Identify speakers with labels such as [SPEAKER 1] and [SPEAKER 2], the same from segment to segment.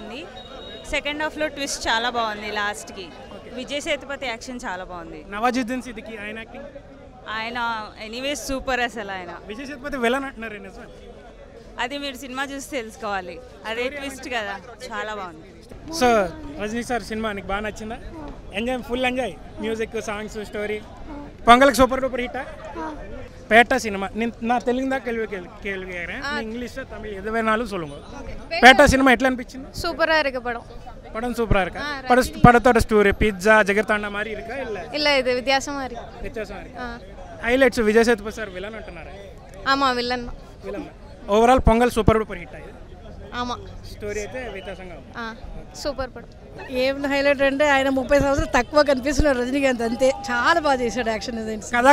[SPEAKER 1] బాగుంది. సెకండ్ హాఫ్లో ట్విస్ట్ చాలా బాగుంది లాస్ట్కి. విజయ్ సేతుపతి యాక్షన్ చాలా బాగుంది.
[SPEAKER 2] నవాజుద్దీన్ సిద్దికి ఆయన యాక్టింగ్,
[SPEAKER 1] ఆయన ఎనీవేస్ సూపర్. అసలు ఆయన
[SPEAKER 2] విజయ్ సేతుపతి విలన్ అంటున్నారు నిజం.
[SPEAKER 1] అది మీరు సినిమా చూసి తెలుసుకోవాలి, అదే ట్విస్ట్ కదా, చాలా బాగుంది.
[SPEAKER 2] సో రజనీ సార్ సినిమా నీకు బాగా నచ్చిందా? Enjoy, full enjoy, music, songs, story. பொங்கலுக்கு சூப்பர் டூப்பர் ஹிட்டா? பேட்டா சினிமா நான் தெலுங்கு தான் கேள்வி கேட்குறேன், இங்கிலீஷ் தமிழ் எது வேணாலும் சொல்லுங்க. பேட்டா சினிமா எట్లా అనిపించింది?
[SPEAKER 3] சூப்பரா இருக்கு படம்.
[SPEAKER 2] படம் சூப்பரா இருக்கா? படத்தோட ஸ்டோரி பிட்சா ஜெகர்தாண்டா மாதிரி இருக்கா இல்ல?
[SPEAKER 3] இல்ல இது வித்தியாசமா இருக்கு.
[SPEAKER 2] வித்தியாசமா இருக்கு. Highlights Vijay Sethupathi sir villain అంటున్నారు.
[SPEAKER 3] ஆமா villain.
[SPEAKER 2] Overall pongal super duper hit అయ్యింది.
[SPEAKER 3] ఆమా
[SPEAKER 2] స్టోరీ అయితే వ్యత్యాసంగా ఉంది.
[SPEAKER 3] సూపర్ పడం.
[SPEAKER 4] ఏం హైలైట్ అంటే ఆయన 30 సంవత్సరాలు తక్కువ కనిపిస్తున్నారు రజనీకాంత్, అంతే. చాలా బాగా చేశాడు యాక్షన్.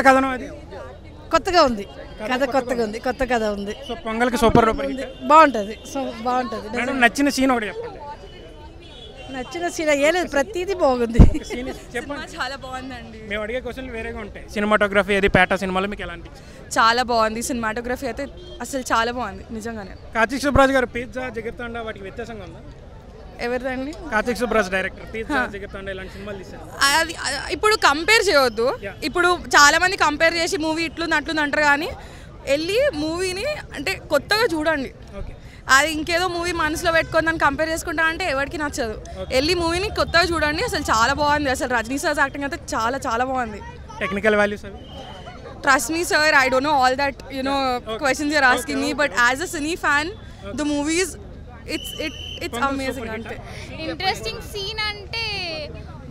[SPEAKER 2] కథనం అది
[SPEAKER 4] కొత్తగా ఉంది, కథ కొత్తగా ఉంది, కొత్త కథ ఉంది.
[SPEAKER 2] సో పొంగల్కి సూపర్ డూపర్ హిట్
[SPEAKER 4] బాగుంటుంది. సో బాగుంటుంది.
[SPEAKER 2] మేడం నచ్చిన సీన్ ఒకటి చెప్పండి.
[SPEAKER 4] నచ్చిన సీన్ ఏ లేదు, ప్రతిదీ బాగుంది.
[SPEAKER 1] చాలా బాగుందండి.
[SPEAKER 2] మేము అడిగే క్వశ్చన్లు వేరేగా ఉంటాయి. సినిమాటోగ్రఫీ అది పేటా సినిమాలో మీకు ఎలా అనిపించింది?
[SPEAKER 1] చాలా బాగుంది సినిమాటోగ్రఫీ అయితే, అసలు చాలా బాగుంది నిజంగానే.
[SPEAKER 2] కార్తిక్ సుబ్రాజ్ గారు పిజ్జా జగర్తాండా వాటికి వ్యత్యాసంగా ఉందా?
[SPEAKER 1] ఎవరిదండి?
[SPEAKER 2] కార్తిక్ సుబ్రాజ్ డైరెక్టర్ పిజ్జా జగర్తాండా ఇలాంటి సినిమాలు తీశారు.
[SPEAKER 1] అది ఇప్పుడు కంపేర్ చేయొద్దు. ఇప్పుడు చాలా మంది కంపేర్ చేసి మూవీ ఇట్లుంది అట్లుంది అంటారు, కానీ వెళ్ళి మూవీని అంటే కొత్తగా చూడండి. అది ఇంకేదో మూవీ మనసులో పెట్టుకొని దాన్ని కంపేర్ చేసుకుంటా అంటే ఎవరికి నచ్చదు. వెళ్ళి మూవీని కొత్తగా చూడండి, అసలు చాలా బాగుంది. అసలు రజనీ సార్ యాక్టింగ్ అయితే చాలా చాలా బాగుంది.
[SPEAKER 2] టెక్నికల్ వాల్యూస్ అవి
[SPEAKER 1] trust me sir, I don't know all that questions you're asking me, but as a cine fan the movies it's amazing. అంటే
[SPEAKER 3] ఇంట్రెస్టింగ్ సీన్ అంటే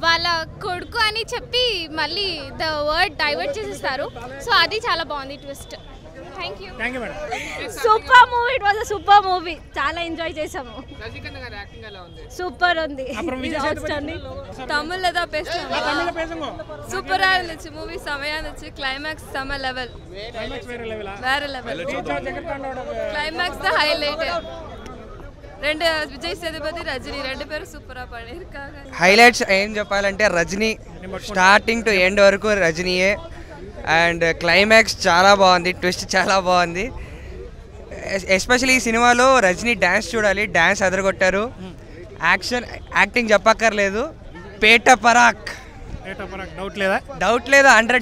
[SPEAKER 3] వాళ్ళ కొడుకు అని చెప్పి మళ్ళీ ద వర్డ్ డైవర్ట్ చేసేస్తారు. సో అది చాలా బాగుంది twist. Thank you
[SPEAKER 2] madam.
[SPEAKER 5] Super movie, it was a super movie. చాలా ఎంజాయ్ చేసాము. సూపర్ ఉంది.
[SPEAKER 1] தமிழ்ல தான் பேசணும். சூப்பரா இருந்துச்சு மூவி, செமையா இருந்துச்சு. கிளைமேக்ஸ் செம லெவல், வேற லெவல். கிளைமேக்ஸ் தான் ஹைலைட். రెండు విజయ్ సేతుపతి రజనీ రెండు పేరు సూపర్ గా పడేరుకాగా.
[SPEAKER 6] హైలైట్స్ ఏం చెప్పాలంటే రజనీ స్టార్టింగ్ టు ఎండ్ వరకు రజనీయే. అండ్ క్లైమాక్స్ చాలా బాగుంది, ట్విస్ట్ చాలా బాగుంది. ఎస్పెషల్లీ ఈ సినిమాలో రజనీ డ్యాన్స్ చూడాలి, డ్యాన్స్ అదరగొట్టారు. యాక్టింగ్ చెప్పక్కర్లేదు. పేట పరాక్ డౌట్ లేదా 100.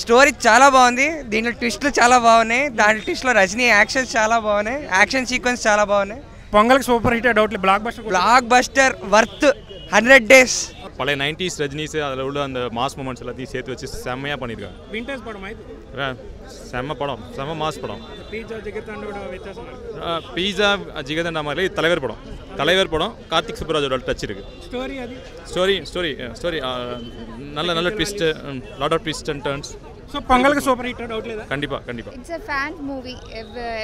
[SPEAKER 6] స్టోరీ చాలా బాగుంది, దీంట్లో ట్విస్ట్లు చాలా బాగున్నాయి. దాంట్లో ట్విస్ట్లో రజనీ యాక్షన్స్ చాలా బాగున్నాయి, యాక్షన్ సీక్వెన్స్ చాలా బాగున్నాయి.
[SPEAKER 2] పొంగల్కి super hit doubt
[SPEAKER 6] blockbuster worth 100 days.
[SPEAKER 7] பழைய 90s ரஜினிஸ் அதில் உள்ள அந்த மாஸ் மூமெண்ட்ஸ் எல்லாத்தையும் சேர்த்து வச்சு செம்மையாக பண்ணியிருக்காங்க.
[SPEAKER 2] விண்டேஜ் படம்
[SPEAKER 7] செம்ம படம், செம்ம மாஸ் படம்.
[SPEAKER 2] பீஜா ஜெகர்தாண்டோட வித்தியாசம்.
[SPEAKER 7] பீஜா ஜெகர்தாண்டா மாதிரி தலைவர் படம் கார்த்திக் சுப்ராஜோட டச் இருக்கு. ஸ்டோரி நல்ல twist, lot of twist and turns.
[SPEAKER 2] So పొంగల్కి సూపర్ హిట్ డౌట్ లేదా?
[SPEAKER 7] கண்டிப்பா.
[SPEAKER 3] It's a fan movie.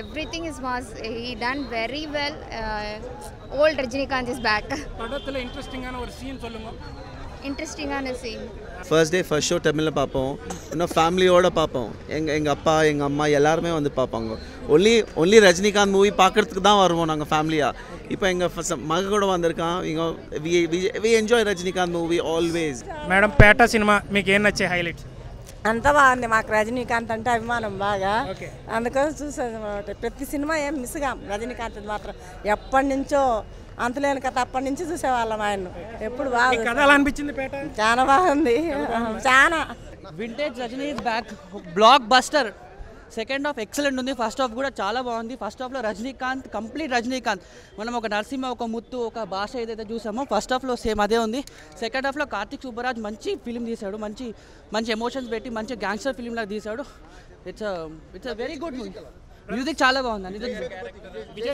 [SPEAKER 3] Everything is mass. He done very well. Old Rajinikanth is back.
[SPEAKER 2] படத்துல இன்ட்ரஸ்டிங்கான ஒரு சீன் சொல்லுங்க.
[SPEAKER 3] இன்ட்ரெஸ்டிங்கான scene.
[SPEAKER 8] First day first show தமிழில் பார்ப்போம், இன்னும் ஃபேமிலியோடு பார்ப்போம். எங்கள் அப்பா எங்கள் அம்மா எல்லாருமே வந்து பார்ப்பாங்க. ஒன்லி ரஜினிகாந்த் மூவி பார்க்குறதுக்கு தான் வருவோம் நாங்கள் ஃபேமிலியாக. இப்போ எங்கள் மக கூட வந்திருக்கான். We enjoy Rajinikanth movie always.
[SPEAKER 2] Madam Petta cinema మీకు ఏం నచ్చే హైలైట్స్?
[SPEAKER 4] అంత బాగుంది. మాకు రజనీకాంత్ అంటే అభిమానం బాగా, అందుకని చూసేది. ప్రతి సినిమా ఏం మిస్గా రజనీకాంత్ మాత్రం ఎప్పటి నుంచో అంతలేని కథ అప్పటి నుంచి చూసేవాళ్ళం ఆయన. ఎప్పుడు బాగా
[SPEAKER 2] అనిపించింది పేట,
[SPEAKER 4] చాలా బాగుంది. చాలా
[SPEAKER 9] vintage Rajini is back. Blockbuster. Second half excellent ఉంది, ఫస్ట్ హాఫ్ కూడా చాలా బాగుంది. ఫస్ట్ హాఫ్లో రజనీకాంత్, కంప్లీట్ రజనీకాంత్. మనం ఒక నరసింహ, ఒక ముత్తు, ఒక భాష ఏదైతే చూసామో ఫస్ట్ హాఫ్లో సేమ్ అదే ఉంది. సెకండ్ హాఫ్లో కార్తిక్ సుబ్బరాజ్ మంచి ఫిలిం తీశాడు, మంచి ఎమోషన్స్ పెట్టి మంచి గ్యాంగ్స్టర్ ఫిలిం లాగా తీశాడు. It's very good movie. Music చాలా బాగుంది.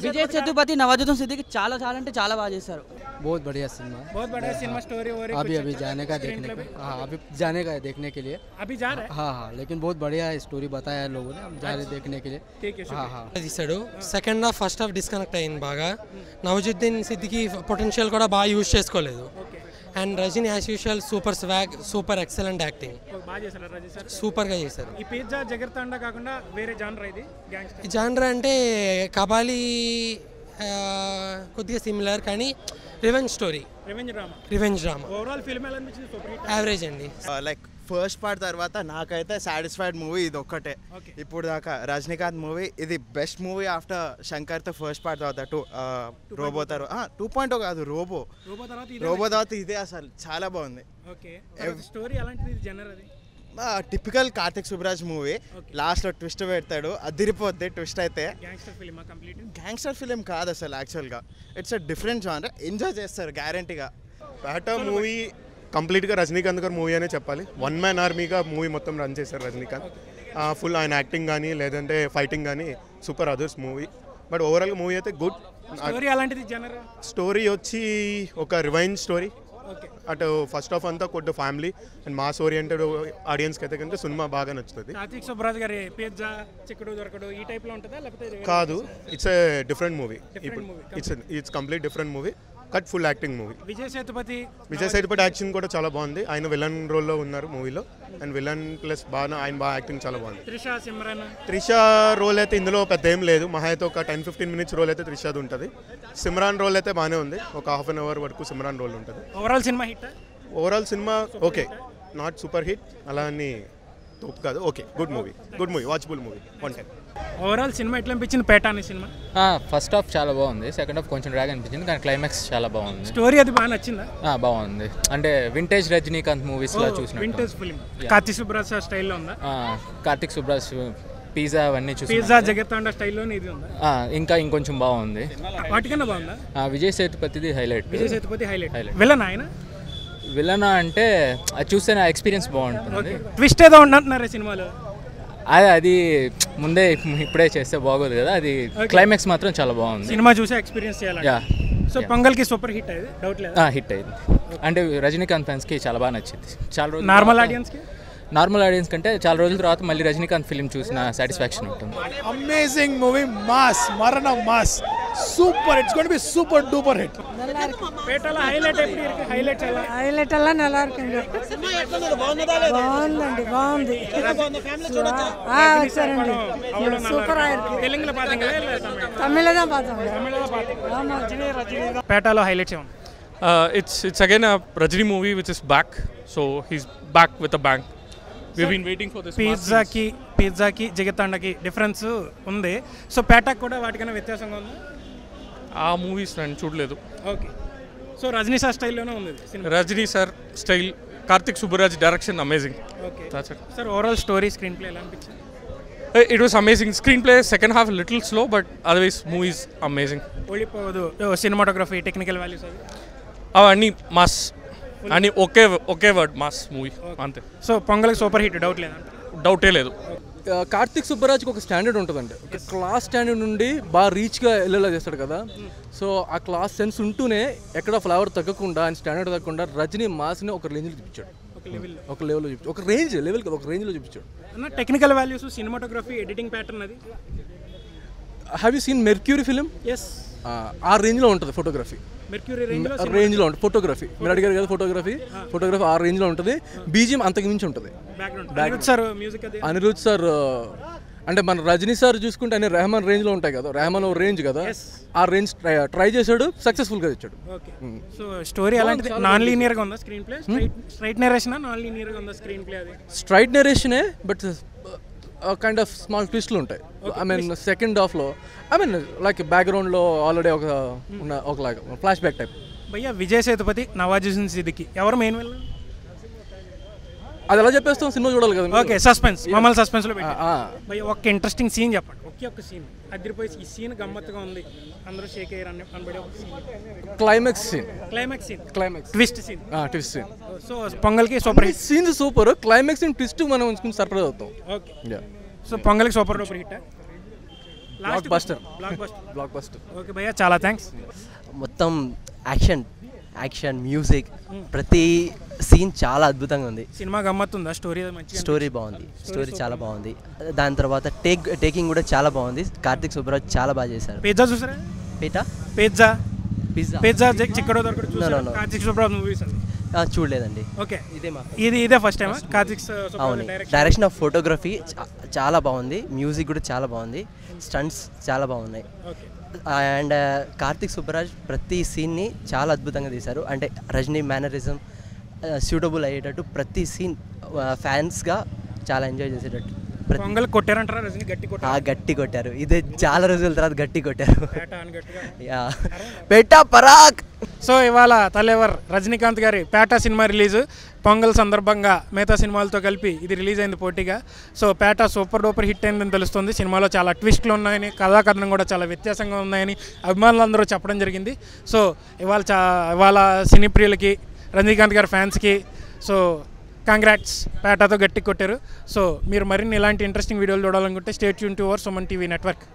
[SPEAKER 9] విజయ్ సేతుపతి, నవాజుద్దీన్ సిద్దికి చాలా అంటే చాలా బాగా చేశారు.
[SPEAKER 10] बहुत बढ़िया सिनेमा
[SPEAKER 2] स्टोरी
[SPEAKER 10] अभी जाने का देखने के, हाँ अभी जाने का है देखने के लिए.
[SPEAKER 2] अभी जा रहे हैं?
[SPEAKER 10] हाँ, लेकिन बहुत बढ़िया स्टोरी बताया है लोगों ने, हम जा रहे देखने के लिए.
[SPEAKER 2] ठीक है.
[SPEAKER 10] हाँ
[SPEAKER 11] తీసాడు. Second half first half disconnect అయింది బాగా. నవాజుద్దీన్ సిద్దికి పొటెన్షియల్ కూడా బాగా యూజ్ చేసుకోలేదు. And Rajini as usual super swag, super excellent acting, సూపర్గా చేశారు.
[SPEAKER 2] ఈ పిజ్జా జగర్తాండా కాకుండా వేరే జానర్ ఇది
[SPEAKER 11] ఈ జానర్ అంటే కబాలీ కొద్దిగా సిమిలర్, కానీ revenge story, revenge drama.
[SPEAKER 2] Overall film ఎలా అనిపించింది? Super hit.
[SPEAKER 11] యావరేజ్ అండి.
[SPEAKER 12] లైక్ ఫస్ట్ పార్ట్ తర్వాత నాకైతే సాటిస్ఫైడ్ మూవీ ఇది ఒక్కటే. ఇప్పుడు దాకా రజనీకాంత్ మూవీ ఇది బెస్ట్ మూవీ ఆఫ్టర్ శంకర్తో ఫస్ట్ పార్ట్ తర్వాత రోబో తర్వాత 2.0 కాదు రోబో తర్వాత ఇదే అసలు చాలా బాగుంది.
[SPEAKER 2] స్టోరీ అలాంటిది జనర్ అది
[SPEAKER 12] టిపికల్ కార్తిక్ సుబ్బరాజ్ మూవీ. లాస్ట్లో ట్విస్ట్ పెడతాడు, అదిరిపోద్ది ట్విస్ట్. అయితే గ్యాంగ్స్టర్ ఫిలిం కాదు అసలు, యాక్చువల్గా it's a different genre. Enjoy చేస్తారు గ్యారంటీగా.
[SPEAKER 13] పేట మూవీ కంప్లీట్గా రజనీకాంత్ గారు మూవీ అనే చెప్పాలి. వన్ మ్యాన్ ఆర్మీగా మూవీ మొత్తం రన్ చేశారు రజనీకాంత్. ఫుల్ ఆయన యాక్టింగ్ కానీ లేదంటే ఫైటింగ్ కానీ సూపర్ అదర్స్ మూవీ. బట్ ఓవరాల్గా మూవీ అయితే గుడ్.
[SPEAKER 2] స్టోరీ అలాంటిది జనర్.
[SPEAKER 13] స్టోరీ వచ్చి ఒక రివైంజ్ స్టోరీ. అటు ఫస్ట్ ఆఫ్ అంతా కొద్ది ఫ్యామిలీ అండ్ మాస్ ఓరియంటెడ్ ఆడియన్స్కి అయితే కనుక సినిమా బాగా నచ్చుతుంది.
[SPEAKER 2] కార్తిక్ సుబ్బరాజ్ గారి పిజ్జా చిక్కుడు దొరకడు ఈ టైప్లో ఉంటుందా లేకపోతే
[SPEAKER 13] కాదు? It's a different movie. ఇప్పుడు it's complete different movie. Cut full acting movie.
[SPEAKER 2] Vijay
[SPEAKER 13] Sethupathi action కూడా చాలా బాగుంది. ఆయన విలన్ రోల్లో ఉన్నారు మూవీలో. అండ్ విలన్ ప్లస్ బాగా ఆయన బాగా యాక్టింగ్ చాలా బాగుంది. త్రిష రోల్ అయితే ఇందులో పెద్ద ఏం లేదు. మహా అయితే ఒక 10-15 మినిట్స్ రోల్ అయితే త్రిషది ఉంటుంది. సిమ్రాన్ రోల్ అయితే బాగానే ఉంది. ఒక హాఫ్ అన్ అవర్ వరకు సిమ్రాన్ రోల్ ఉంటుంది. Overall cinema okay, not super hit అలా అని కాదు. Okay, good movie watchable movie. 1 time.
[SPEAKER 2] Overall cinema ఎట్లా అనిపించింది పేట అనే సినిమా?
[SPEAKER 14] ఫస్ట్ హాఫ్ చాలా బాగుంది, సెకండ్ హాఫ్ కొంచెం డ్రాగ్ అనిపించింది, కానీ క్లైమాక్స్ చాలా బాగుంది.
[SPEAKER 2] స్టోరీ అది బాగా నచ్చిందా?
[SPEAKER 14] బాగుంది. అంటే వింటేజ్ రజనీకాంత్ మూవీస్ లో చూసినట్టు.
[SPEAKER 2] వింటేజ్ ఫిల్మ్ కార్తిక్ సుబ్బరాజ్ స్టైల్లో ఉందా?
[SPEAKER 14] కార్తిక్ సుబ్బరాజ్ పిజ్జా అవన్నీ చూసి
[SPEAKER 2] పిజ్జా జగత్తాండ స్టైల్లో ఇది ఉందా?
[SPEAKER 14] ఇంకా ఇంకొంచెం బాగుంది.
[SPEAKER 2] వాటికన్నా బాగుందా?
[SPEAKER 14] విజయ్ సేతుపతిది హైలైట్.
[SPEAKER 2] విలన్ ఆయన
[SPEAKER 14] విలనా అంటే అది చూస్తే నా ఎక్స్పీరియన్స్ బాగుంటుంది.
[SPEAKER 2] ట్విస్ట్ ఏదో ఉంటున్నారు సినిమాలో.
[SPEAKER 14] అది ముందే ఇప్పుడే చేస్తే బాగోదు కదా. అది క్లైమాక్స్ మాత్రం చాలా బాగుంది.
[SPEAKER 2] సినిమా చూసే ఎక్స్పీరియన్స్ చేయాలి. సో పొంగల్కి సూపర్ హిట్ అయ్యింది, డౌట్ లేదు.
[SPEAKER 14] హిట్ అయింది. అంటే రజనీకాంత్ ఫ్యాన్స్కి చాలా బాగా నచ్చింది. చాలా రోజులు నార్మల్ ఆడియన్స్ కంటే చాలా రోజుల తర్వాత మళ్ళీ రజనీకాంత్ ఫిల్మ్ చూసిన సాటిస్ఫాక్షన్ ఉంటుంది.
[SPEAKER 15] అమేజింగ్ మూవీ, మాస్, మరణ mass, super. It's going to be super duper hit.
[SPEAKER 2] పేటల హైలైట్ எப்படி இருக்கு?
[SPEAKER 16] హైలైట్ అలా நல்லா இருக்குங்க. బాగుందండి, బాగుంది. సూపర్ ఆయిருக்கு.
[SPEAKER 2] తెలుగులో పాతంగా இல்ல
[SPEAKER 16] తమిళలో தான் பார்த்தோம்.
[SPEAKER 2] ஆமா, పేటలో హైలైట్స్ ఏమో.
[SPEAKER 17] It's again a Rajini movie which is back, so he's back with a bang. We've been waiting for this.
[SPEAKER 2] పిజ్జాకి జగత్తాండకి డిఫరెన్స్ ఉంది. సో పేటకు కూడా వాటికన్నా వ్యత్యాసంగా ఉంది.
[SPEAKER 17] ఆ మూవీస్ నేను చూడలేదు.
[SPEAKER 2] ఓకే, సో రజనీ సార్ స్టైల్లోనే ఉంది సినిమా.
[SPEAKER 17] Rajini sir style, Karthik Subbaraj direction amazing.
[SPEAKER 2] Okay sir, overall story screenplay ఎలా అనిపించింది?
[SPEAKER 17] It was amazing. Screenplay second half a little slow, but otherwise movie is amazing.
[SPEAKER 2] ఓడిపోదు సినిమాటోగ్రఫీ, టెక్నికల్ వాల్యూస్
[SPEAKER 17] అవన్నీ mass అని ఒకే word mass movie అంతే.
[SPEAKER 2] So పొంగల్కి super hit, doubt లేదా?
[SPEAKER 17] డౌటే లేదు.
[SPEAKER 18] కార్తిక్ సుబ్బరాజ్కి ఒక స్టాండర్డ్ ఉంటుందండి. ఒక క్లాస్ స్టాండర్డ్ నుండి బాగా రీచ్గా వెళ్ళేలా చేస్తాడు కదా. సో ఆ క్లాస్ సెన్స్ ఉంటూనే ఎక్కడ ఫ్లేవర్ తగ్గకుండా ఆయన స్టాండర్డ్ తగ్గకుండా రజనీ మాస్ని ఒక రేంజ్లో చూపించాడు. ఒక లెవెల్లో చూపించాడు. ఒక లెవెల్ కదా, ఒక రేంజ్లో చూపించాడు.
[SPEAKER 2] Technical values, cinematography, editing pattern అది.
[SPEAKER 18] Have you seen Mercury film?
[SPEAKER 2] Yes.
[SPEAKER 18] ఆ రేంజ్లో ఉంటుంది ఫోటోగ్రఫీ. రేంజ్లో ఉంటుంది ఫోటోగ్రఫీ. మీరు అడిగారు కదా ఫోటోగ్రఫీ ఆ రేంజ్లో ఉంటుంది. బీజిఎం అంతకు మించి ఉంటుంది. అనిరుద్ సార్ అంటే మన రజనీ సార్ చూసుకుంటే అన్ని రెహమాన్ రేంజ్లో ఉంటాయి కదా. రెహమాన్ రేంజ్ కదా, ఆ రేంజ్ ట్రై చేశాడు, సక్సెస్ఫుల్గా తెచ్చాడు.
[SPEAKER 2] సో స్టోరీ అలాంటిది నాన్ లీనియర్గా ఉందా screenplay? Straight narration non లీనియర్గా ఉందా స్క్రీన్ ప్లే? అది
[SPEAKER 18] స్ట్రైట్ నరేషనే, బట్ కైండ్ ఆఫ్ స్మాల్ ట్విస్ట్లు ఉంటాయి. ఐ మీన్ సెకండ్ హాఫ్లో లైక్ బ్యాక్గ్రౌండ్లో ఆల్రెడీ ఒక ఫ్లాష్ బ్యాక్ టైప్.
[SPEAKER 2] భయ్యా, విజయ్ సేతుపతి, నవాజుద్దీన్ సిద్దికీ ఎవరు మెయిన్ విలన్?
[SPEAKER 18] అది ఎలా చెప్పేస్తాం, సినిమా చూడాలి కదా.
[SPEAKER 2] ఓకే, సస్పెన్స్, మమ్మల్ని సస్పెన్స్లో పెట్టి భయ్యా ఒక ఇంట్రెస్టింగ్ సీన్ చెప్పండి. ఒక్క సీన్ అదిరిపోయి ఈ సీన్ గమ్మత్తుగా ఉంది, అందరూ షేక్ అయ్యారు అనబడే ఒక scene.
[SPEAKER 18] Climax twist scene.
[SPEAKER 2] So పొంగల్కి super hit.
[SPEAKER 18] Scene super, climax twist మనం ఉంచుకుని సర్ప్రైజ్ అవుతాం.
[SPEAKER 2] ఓకే, సో పొంగల్కి super duper hit,
[SPEAKER 18] blockbuster.
[SPEAKER 2] Okay భయ్యా, చాలా థ్యాంక్స్.
[SPEAKER 19] మొత్తం యాక్షన్ మ్యూజిక్, ప్రతి సీన్ చాలా అద్భుతంగా ఉంది.
[SPEAKER 2] సినిమా గమ్మత్తుందా?
[SPEAKER 19] స్టోరీ బాగుంది, స్టోరీ చాలా బాగుంది. దాని తర్వాత టేకింగ్ కూడా చాలా బాగుంది. కార్తిక్ సుబ్బరాజ్ చాలా బాగా చేశారు.
[SPEAKER 2] పిజ్జా చూసారా? పిజ్జా చిక్కడో దొరకడు చూసారా? కార్తిక్ సుబ్బరాజ్ మూవీస్
[SPEAKER 19] చూడలేదండి.
[SPEAKER 2] ఓకే, ఇదే ఫస్ట్ టైం కార్తిక్ సుబ్బరాజ్.
[SPEAKER 19] అవును, డైరెక్షన్ ఆఫ్ ఫోటోగ్రఫీ చాలా బాగుంది, మ్యూజిక్ కూడా చాలా బాగుంది, స్టంట్స్ చాలా బాగున్నాయి. అండ్ కార్తిక్ సుబ్బరాజ్ ప్రతి సీన్ని చాలా అద్భుతంగా తీశారు. అంటే రజనీ మేనరిజం సూటబుల్ అయ్యేటట్టు ప్రతి సీన్ ఫ్యాన్స్గా చాలా ఎంజాయ్ చేసేటట్టు.
[SPEAKER 2] పొంగల్ కొట్టారంటారా రజనీ? గట్టి
[SPEAKER 19] కొట్టారు. ఇది చాలా రోజుల తర్వాత గట్టి కొట్టారు. పేట పరాక్.
[SPEAKER 2] సో ఇవాళ తలెవర్ రజనీకాంత్ గారి పేట సినిమా రిలీజ్ పొంగల్ సందర్భంగా మిగతా సినిమాలతో కలిపి ఇది రిలీజ్ అయింది పోటీగా. సో పేట సూపర్ డూపర్ హిట్ అయిందని తెలుస్తుంది. సినిమాలో చాలా ట్విస్ట్లు ఉన్నాయని, కథాకథనం కూడా చాలా వ్యత్యాసంగా ఉన్నాయని అభిమానులందరూ చెప్పడం జరిగింది. సో ఇవాళ సినీ ప్రియులకి, రజనీకాంత్ గారి ఫ్యాన్స్కి సో కంగ్రాట్స్, పేటతో గట్టి కొట్టారు. సో మీరు మరిన్ని ఇలాంటి ఇంట్రెస్టింగ్ వీడియోలు చూడాలనుకుంటే stay tune to our Suman TV network.